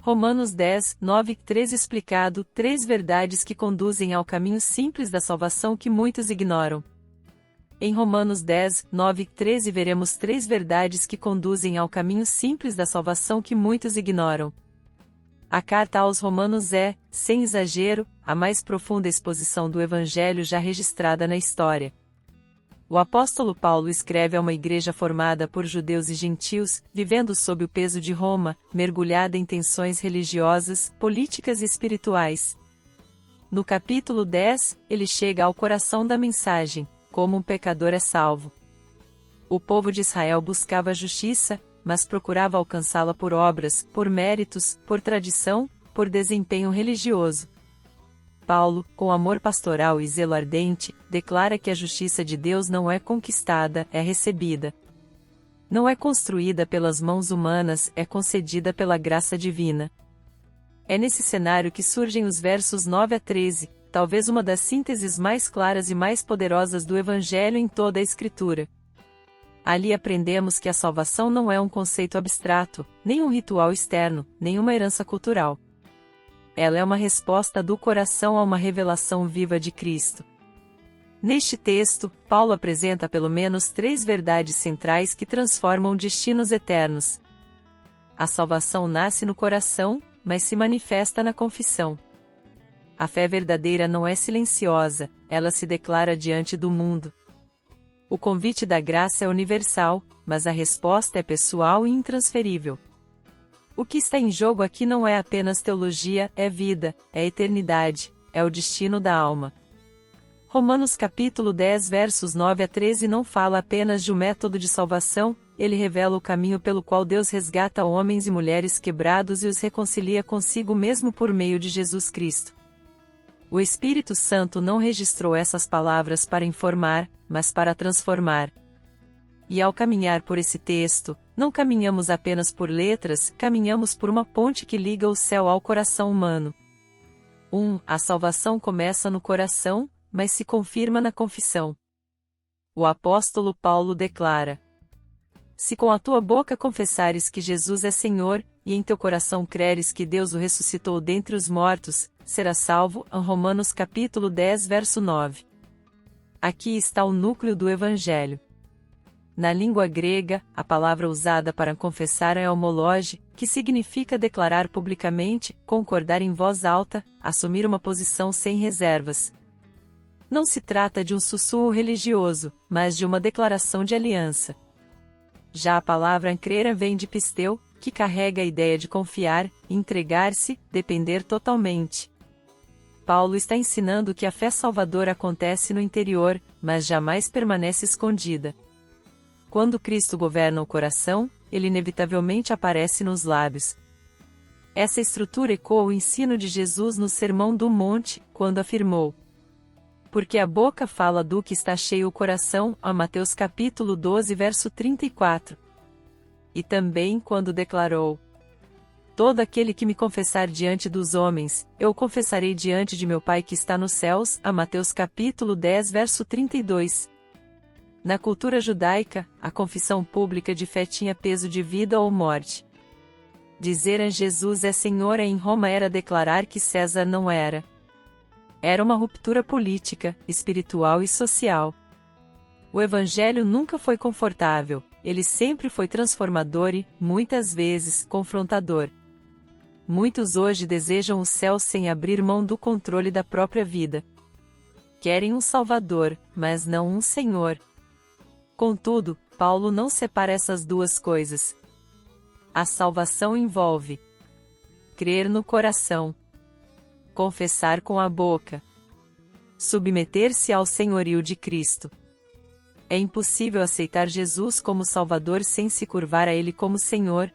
Romanos 10, 9, 13 explicado, 3 verdades que conduzem ao caminho simples da salvação que muitos ignoram. Em Romanos 10, 9, 13 veremos 3 verdades que conduzem ao caminho simples da salvação que muitos ignoram. A carta aos Romanos é, sem exagero, a mais profunda exposição do Evangelho já registrada na história. O apóstolo Paulo escreve a uma igreja formada por judeus e gentios, vivendo sob o peso de Roma, mergulhada em tensões religiosas, políticas e espirituais. No capítulo 10, ele chega ao coração da mensagem: como um pecador é salvo. O povo de Israel buscava a justiça, mas procurava alcançá-la por obras, por méritos, por tradição, por desempenho religioso. Paulo, com amor pastoral e zelo ardente, declara que a justiça de Deus não é conquistada, é recebida. Não é construída pelas mãos humanas, é concedida pela graça divina. É nesse cenário que surgem os versos 9 a 13, talvez uma das sínteses mais claras e mais poderosas do Evangelho em toda a Escritura. Ali aprendemos que a salvação não é um conceito abstrato, nem um ritual externo, nem uma herança cultural. Ela é uma resposta do coração a uma revelação viva de Cristo. Neste texto, Paulo apresenta pelo menos 3 verdades centrais que transformam destinos eternos. A salvação nasce no coração, mas se manifesta na confissão. A fé verdadeira não é silenciosa, ela se declara diante do mundo. O convite da graça é universal, mas a resposta é pessoal e intransferível. O que está em jogo aqui não é apenas teologia, é vida, é eternidade, é o destino da alma. Romanos capítulo 10 versos 9 a 13 não fala apenas de um método de salvação, ele revela o caminho pelo qual Deus resgata homens e mulheres quebrados e os reconcilia consigo mesmo por meio de Jesus Cristo. O Espírito Santo não registrou essas palavras para informar, mas para transformar. E ao caminhar por esse texto, não caminhamos apenas por letras, caminhamos por uma ponte que liga o céu ao coração humano. A salvação começa no coração, mas se confirma na confissão. O apóstolo Paulo declara: se com a tua boca confessares que Jesus é Senhor, e em teu coração creres que Deus o ressuscitou dentre os mortos, serás salvo. Romanos capítulo 10 verso 9. Aqui está o núcleo do Evangelho. Na língua grega, a palavra usada para confessar é homologe, que significa declarar publicamente, concordar em voz alta, assumir uma posição sem reservas. Não se trata de um sussurro religioso, mas de uma declaração de aliança. Já a palavra crera vem de pisteu, que carrega a ideia de confiar, entregar-se, depender totalmente. Paulo está ensinando que a fé salvadora acontece no interior, mas jamais permanece escondida. Quando Cristo governa o coração, ele inevitavelmente aparece nos lábios. Essa estrutura ecoa o ensino de Jesus no Sermão do Monte, quando afirmou: porque a boca fala do que está cheio o coração, Mateus capítulo 12 verso 34. E também quando declarou: todo aquele que me confessar diante dos homens, eu o confessarei diante de meu Pai que está nos céus, Mateus capítulo 10 verso 32. Na cultura judaica, a confissão pública de fé tinha peso de vida ou morte. Dizer a Jesus é Senhor em Roma era declarar que César não era. Era uma ruptura política, espiritual e social. O Evangelho nunca foi confortável, ele sempre foi transformador e, muitas vezes, confrontador. Muitos hoje desejam o céu sem abrir mão do controle da própria vida. Querem um Salvador, mas não um Senhor. Contudo, Paulo não separa essas duas coisas. A salvação envolve crer no coração, confessar com a boca, submeter-se ao senhorio de Cristo. É impossível aceitar Jesus como Salvador sem se curvar a Ele como Senhor.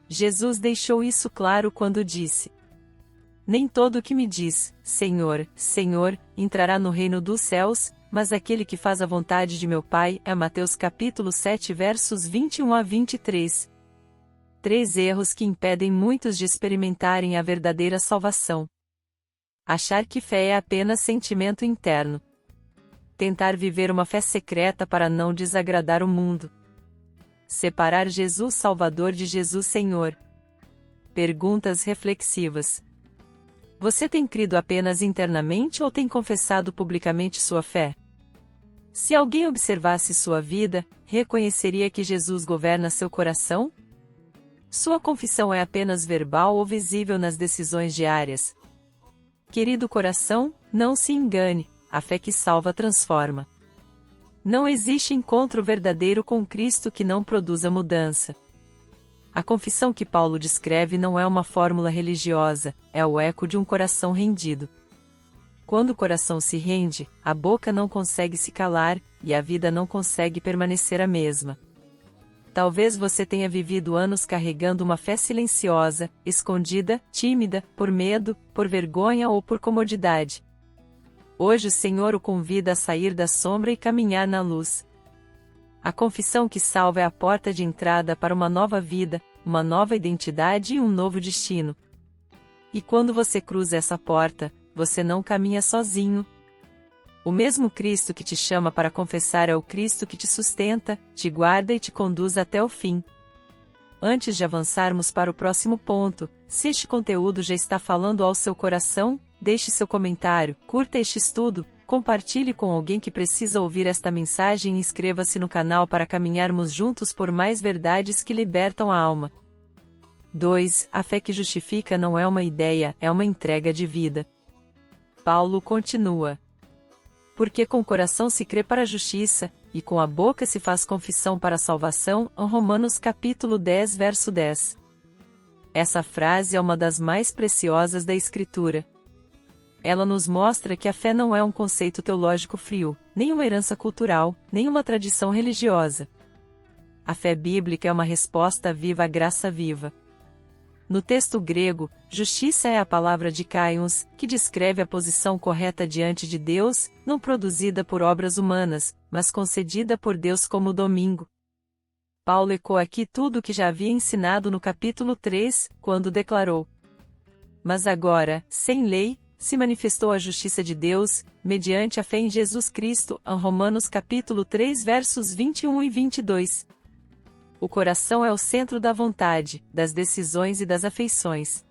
Jesus deixou isso claro quando disse: nem todo o que me diz, Senhor, Senhor, entrará no reino dos céus, mas aquele que faz a vontade de meu Pai. Mateus capítulo 7 versos 21 a 23. 3 erros que impedem muitos de experimentarem a verdadeira salvação. Achar que fé é apenas sentimento interno. Tentar viver uma fé secreta para não desagradar o mundo. Separar Jesus Salvador de Jesus Senhor. Perguntas reflexivas. Você tem crido apenas internamente ou tem confessado publicamente sua fé? Se alguém observasse sua vida, reconheceria que Jesus governa seu coração? Sua confissão é apenas verbal ou visível nas decisões diárias? Querido coração, não se engane, a fé que salva transforma. Não existe encontro verdadeiro com Cristo que não produza mudança. A confissão que Paulo descreve não é uma fórmula religiosa, é o eco de um coração rendido. Quando o coração se rende, a boca não consegue se calar, e a vida não consegue permanecer a mesma. Talvez você tenha vivido anos carregando uma fé silenciosa, escondida, tímida, por medo, por vergonha ou por comodidade. Hoje o Senhor o convida a sair da sombra e caminhar na luz. A confissão que salva é a porta de entrada para uma nova vida, uma nova identidade e um novo destino. E quando você cruza essa porta, você não caminha sozinho. O mesmo Cristo que te chama para confessar é o Cristo que te sustenta, te guarda e te conduz até o fim. Antes de avançarmos para o próximo ponto, se este conteúdo já está falando ao seu coração, deixe seu comentário, curta este estudo, compartilhe com alguém que precisa ouvir esta mensagem e inscreva-se no canal para caminharmos juntos por mais verdades que libertam a alma. 2. A fé que justifica não é uma ideia, é uma entrega de vida. Paulo continua. Porque com o coração se crê para a justiça, e com a boca se faz confissão para a salvação, Romanos capítulo 10 verso 10. Essa frase é uma das mais preciosas da Escritura. Ela nos mostra que a fé não é um conceito teológico frio, nem uma herança cultural, nem uma tradição religiosa. A fé bíblica é uma resposta viva à graça viva. No texto grego, justiça é a palavra de kaios, que descreve a posição correta diante de Deus, não produzida por obras humanas, mas concedida por Deus como domingo. Paulo ecoa aqui tudo o que já havia ensinado no capítulo 3, quando declarou: Mas agora, sem lei, se manifestou a justiça de Deus, mediante a fé em Jesus Cristo, Romanos capítulo 3 versos 21 e 22. O coração é o centro da vontade, das decisões e das afeições.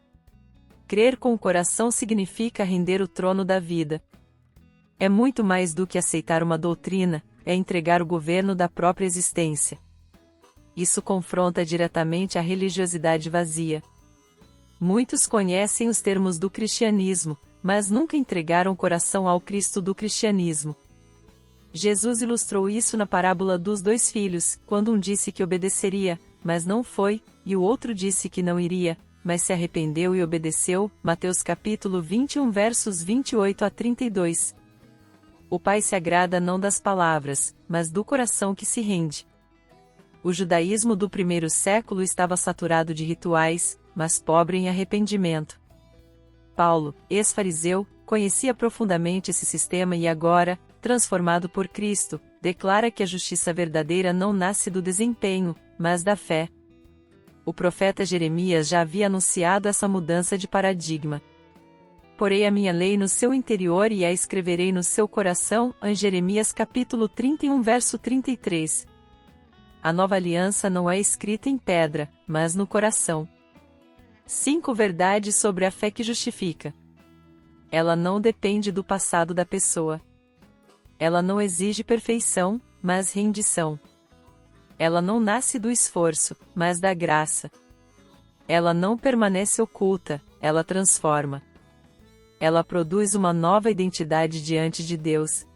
Crer com o coração significa render o trono da vida. É muito mais do que aceitar uma doutrina, é entregar o governo da própria existência. Isso confronta diretamente a religiosidade vazia. Muitos conhecem os termos do cristianismo, mas nunca entregaram o coração ao Cristo do cristianismo. Jesus ilustrou isso na parábola dos 2 filhos, quando um disse que obedeceria, mas não foi, e o outro disse que não iria, mas se arrependeu e obedeceu, Mateus capítulo 21 versos 28 a 32. O Pai se agrada não das palavras, mas do coração que se rende. O judaísmo do primeiro século estava saturado de rituais, mas pobre em arrependimento. Paulo, ex-fariseu, conhecia profundamente esse sistema e agora, transformado por Cristo, declara que a justiça verdadeira não nasce do desempenho, mas da fé. O profeta Jeremias já havia anunciado essa mudança de paradigma. Porei a minha lei no seu interior e a escreverei no seu coração, em Jeremias capítulo 31 verso 33. A nova aliança não é escrita em pedra, mas no coração. 5 verdades sobre a fé que justifica. Ela não depende do passado da pessoa. Ela não exige perfeição, mas rendição. Ela não nasce do esforço, mas da graça. Ela não permanece oculta, ela transforma. Ela produz uma nova identidade diante de Deus.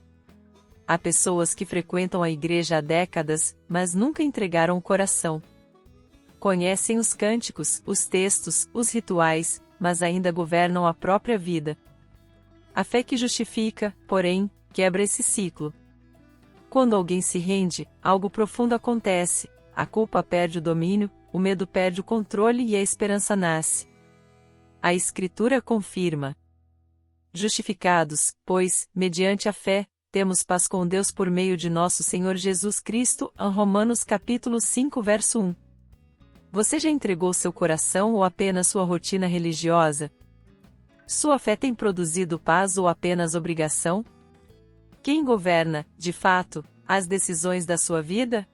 Há pessoas que frequentam a igreja há décadas, mas nunca entregaram o coração. Conhecem os cânticos, os textos, os rituais, mas ainda governam a própria vida. A fé que justifica, porém, quebra esse ciclo. Quando alguém se rende, algo profundo acontece, a culpa perde o domínio, o medo perde o controle e a esperança nasce. A Escritura confirma. Justificados, pois, mediante a fé, temos paz com Deus por meio de nosso Senhor Jesus Cristo, Romanos capítulo 5 verso 1. Você já entregou seu coração ou apenas sua rotina religiosa? Sua fé tem produzido paz ou apenas obrigação? Quem governa, de fato, as decisões da sua vida?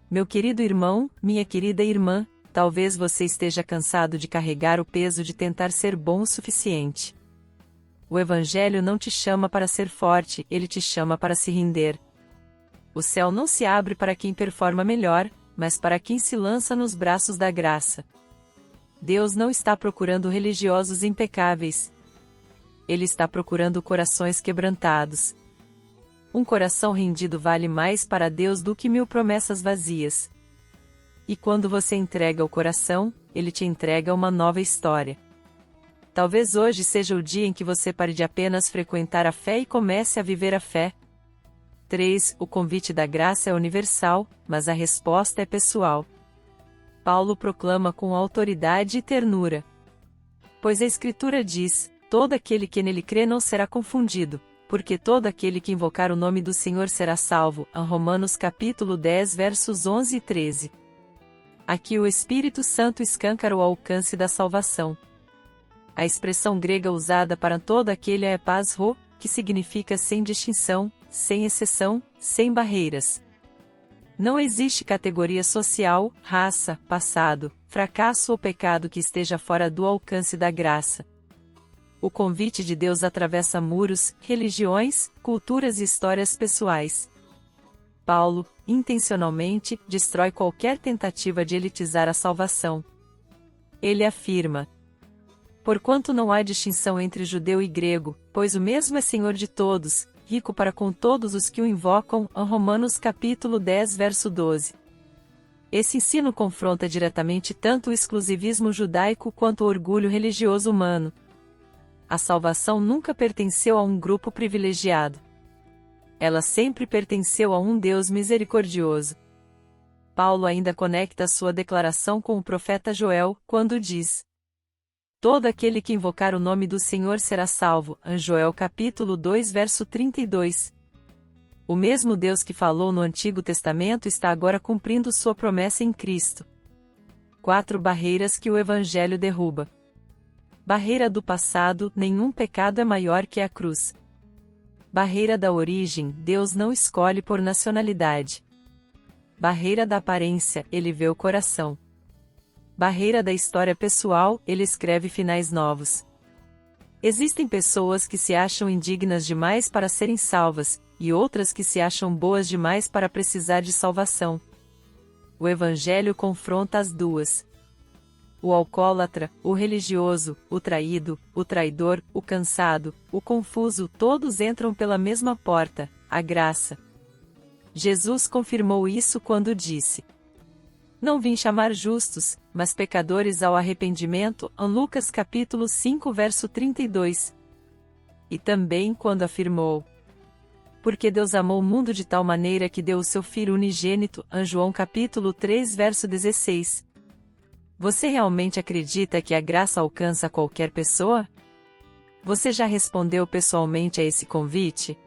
Meu querido irmão, minha querida irmã, talvez você esteja cansado de carregar o peso de tentar ser bom o suficiente. O Evangelho não te chama para ser forte, ele te chama para se render. O céu não se abre para quem performa melhor, mas para quem se lança nos braços da graça. Deus não está procurando religiosos impecáveis. Ele está procurando corações quebrantados. Um coração rendido vale mais para Deus do que 1000 promessas vazias. E quando você entrega o coração, ele te entrega uma nova história. Talvez hoje seja o dia em que você pare de apenas frequentar a fé e comece a viver a fé. 3. O convite da graça é universal, mas a resposta é pessoal. Paulo proclama com autoridade e ternura. Pois a Escritura diz: todo aquele que nele crê não será confundido, porque todo aquele que invocar o nome do Senhor será salvo. Romanos capítulo 10 versos 11 e 13. Aqui o Espírito Santo escancara o alcance da salvação. A expressão grega usada para todo aquele é pasro, que significa sem distinção, sem exceção, sem barreiras. Não existe categoria social, raça, passado, fracasso ou pecado que esteja fora do alcance da graça. O convite de Deus atravessa muros, religiões, culturas e histórias pessoais. Paulo, intencionalmente, destrói qualquer tentativa de elitizar a salvação. Ele afirma: porquanto não há distinção entre judeu e grego, pois o mesmo é Senhor de todos, rico para com todos os que o invocam. Romanos capítulo 10 verso 12. Esse ensino confronta diretamente tanto o exclusivismo judaico quanto o orgulho religioso humano. A salvação nunca pertenceu a um grupo privilegiado. Ela sempre pertenceu a um Deus misericordioso. Paulo ainda conecta sua declaração com o profeta Joel, quando diz: todo aquele que invocar o nome do Senhor será salvo. Joel capítulo 2 verso 32. O mesmo Deus que falou no Antigo Testamento está agora cumprindo sua promessa em Cristo. 4 barreiras que o Evangelho derruba. Barreira do passado: nenhum pecado é maior que a cruz. Barreira da origem: Deus não escolhe por nacionalidade. Barreira da aparência: ele vê o coração. Barreira da história pessoal: ele escreve finais novos. Existem pessoas que se acham indignas demais para serem salvas, e outras que se acham boas demais para precisar de salvação. O Evangelho confronta as duas. O alcoólatra, o religioso, o traído, o traidor, o cansado, o confuso, todos entram pela mesma porta, a graça. Jesus confirmou isso quando disse: não vim chamar justos, mas pecadores ao arrependimento. Lucas capítulo 5 verso 32. E também quando afirmou: porque Deus amou o mundo de tal maneira que deu o seu Filho unigênito. João capítulo 3 verso 16. Você realmente acredita que a graça alcança qualquer pessoa? Você já respondeu pessoalmente a esse convite?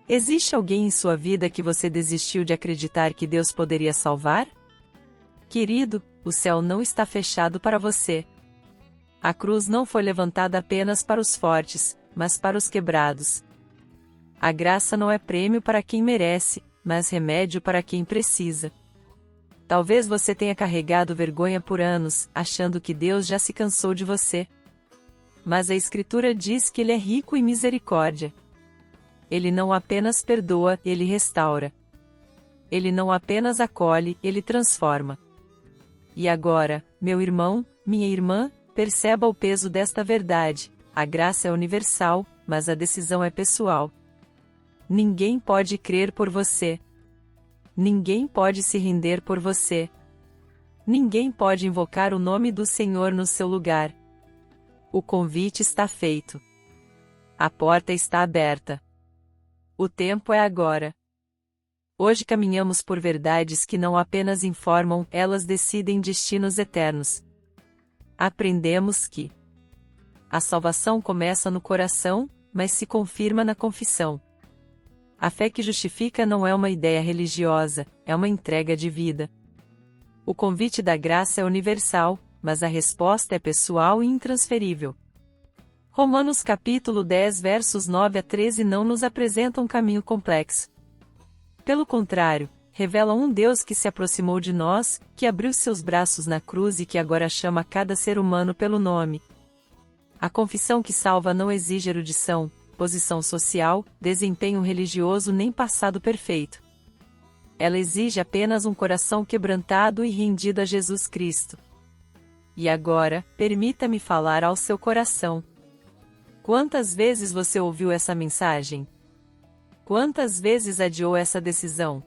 Existe alguém em sua vida que você desistiu de acreditar que Deus poderia salvar? Querido, o céu não está fechado para você. A cruz não foi levantada apenas para os fortes, mas para os quebrados. A graça não é prêmio para quem merece, mas remédio para quem precisa. Talvez você tenha carregado vergonha por anos, achando que Deus já se cansou de você. Mas a Escritura diz que Ele é rico em misericórdia. Ele não apenas perdoa, Ele restaura. Ele não apenas acolhe, Ele transforma. E agora, meu irmão, minha irmã, perceba o peso desta verdade: a graça é universal, mas a decisão é pessoal. Ninguém pode crer por você. Ninguém pode se render por você. Ninguém pode invocar o nome do Senhor no seu lugar. O convite está feito. A porta está aberta. O tempo é agora. Hoje caminhamos por verdades que não apenas informam, elas decidem destinos eternos. Aprendemos que a salvação começa no coração, mas se confirma na confissão. A fé que justifica não é uma ideia religiosa, é uma entrega de vida. O convite da graça é universal, mas a resposta é pessoal e intransferível. Romanos capítulo 10 versos 9 a 13 não nos apresenta um caminho complexo. Pelo contrário, revela um Deus que se aproximou de nós, que abriu seus braços na cruz e que agora chama cada ser humano pelo nome. A confissão que salva não exige erudição, posição social, desempenho religioso nem passado perfeito. Ela exige apenas um coração quebrantado e rendido a Jesus Cristo. E agora, permita-me falar ao seu coração. Quantas vezes você ouviu essa mensagem? Quantas vezes adiou essa decisão?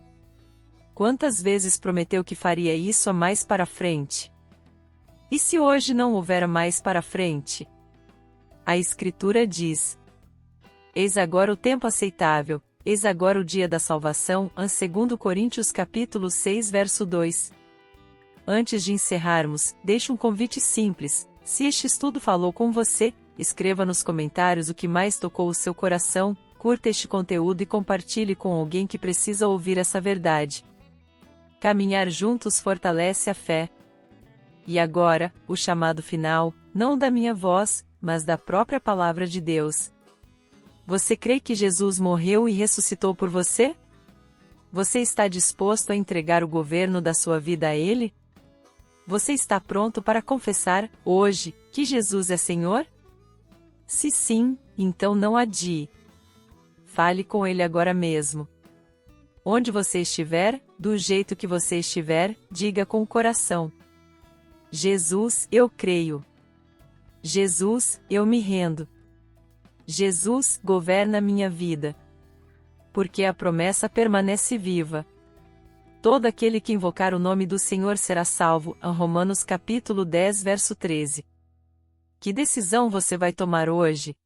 Quantas vezes prometeu que faria isso a mais para frente? E se hoje não houver mais para frente? A Escritura diz: eis agora o tempo aceitável, eis agora o dia da salvação, 2 Coríntios capítulo 6 verso 2. Antes de encerrarmos, deixo um convite simples: se este estudo falou com você, escreva nos comentários o que mais tocou o seu coração, curta este conteúdo e compartilhe com alguém que precisa ouvir essa verdade. Caminhar juntos fortalece a fé. E agora, o chamado final, não da minha voz, mas da própria palavra de Deus. Você crê que Jesus morreu e ressuscitou por você? Você está disposto a entregar o governo da sua vida a Ele? Você está pronto para confessar, hoje, que Jesus é Senhor? Se sim, então não adie. Fale com Ele agora mesmo. Onde você estiver, do jeito que você estiver, diga com o coração: Jesus, eu creio. Jesus, eu me rendo. Jesus, governa minha vida. Porque a promessa permanece viva. Todo aquele que invocar o nome do Senhor será salvo. Romanos capítulo 10 verso 13. Que decisão você vai tomar hoje?